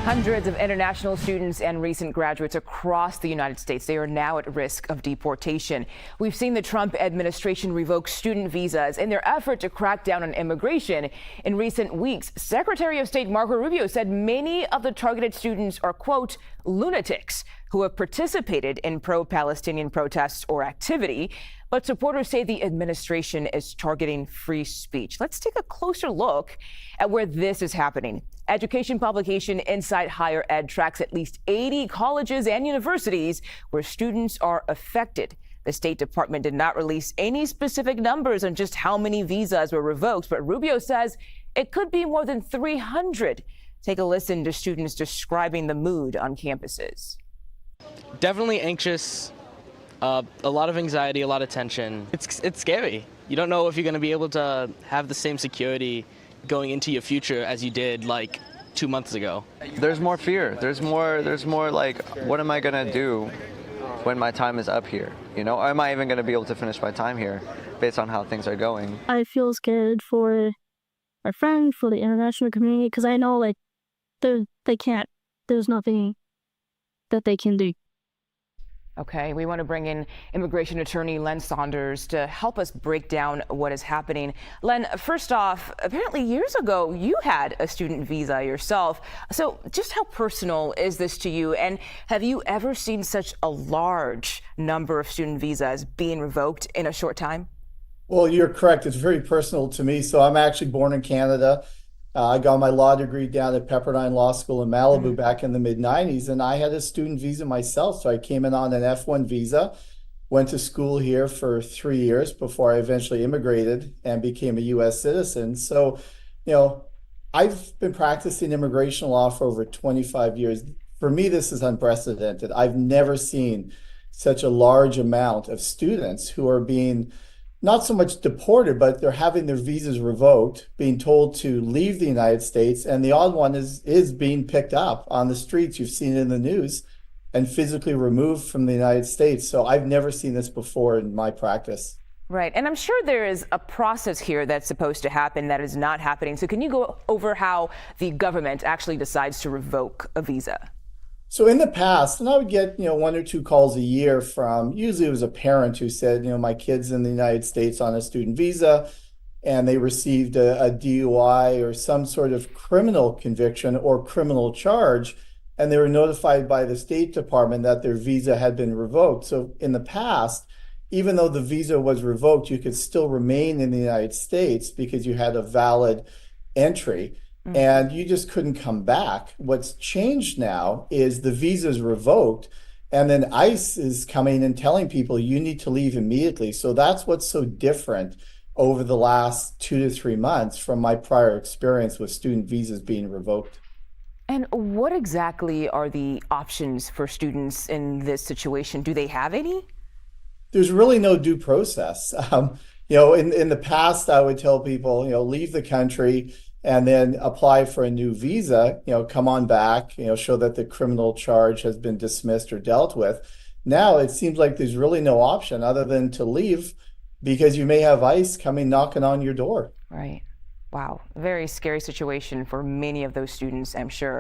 Hundreds of international students and recent graduates across the United States, they are now at risk of deportation. We've seen the Trump administration revoke student visas in their effort to crack down on immigration. In recent weeks, Secretary of State Marco Rubio said many of the targeted students are, quote, lunatics who have participated in pro-Palestinian protests or activity. But supporters say the administration is targeting free speech. Let's take a closer look at where this is happening. Education publication Inside Higher Ed tracks at least 80 colleges and universities where students are affected. The State Department did not release any specific numbers on just how many visas were revoked, but Rubio says it could be more than 300. Take a listen to students describing the mood on campuses. Definitely anxious, a lot of anxiety, a lot of tension. It's scary. You don't know if you're going to be able to have the same security going into your future as you did like 2 months ago. There's more fear. There's more like, what am I going to do when my time is up here? You know, am I even going to be able to finish my time here based on how things are going? I feel scared for our friends, for the international community, because I know like there's nothing that they can do. Okay, we want to bring in immigration attorney Len Saunders to help us break down what is happening. Len, first off, apparently years ago you had a student visa yourself. So just how personal is this to you? And have you ever seen such a large number of student visas being revoked in a short time? Well, you're correct. It's very personal to me. So I'm actually born in Canada. I got my law degree down at Pepperdine Law School in Malibu back in the mid-90s, and I had a student visa myself. So I came in on an F1 visa, went to school here for 3 years before I eventually immigrated and became a U.S. citizen. So, you know, I've been practicing immigration law for over 25 years. For me, this is unprecedented. I've never seen such a large amount of students who are being not so much deported, but they're having their visas revoked, being told to leave the United States. And the odd one is being picked up on the streets. You've seen it in the news, and physically removed from the United States. So I've never seen this before in my practice. Right. And I'm sure there is a process here that's supposed to happen that is not happening. So can you go over how the government actually decides to revoke a visa? So in the past, and I would get, 1 or 2 calls a year from, usually it was a parent who said, my kid's in the United States on a student visa, and they received a DUI or some sort of criminal conviction or criminal charge, and they were notified by the State Department that their visa had been revoked. So in the past, even though the visa was revoked, you could still remain in the United States because you had a valid entry. And you just couldn't come back. What's changed now is the visa is revoked, and then ICE is coming and telling people you need to leave immediately. So that's what's so different over the last 2 to 3 months from my prior experience with student visas being revoked. And what exactly are the options for students in this situation? Do they have any? There's really no due process. In the past, I would tell people, leave the country and then apply for a new visa, come on back, show that the criminal charge has been dismissed or dealt with. Now it seems like there's really no option other than to leave because you may have ICE coming knocking on your door. Right. Wow. Very scary situation for many of those students, I'm sure.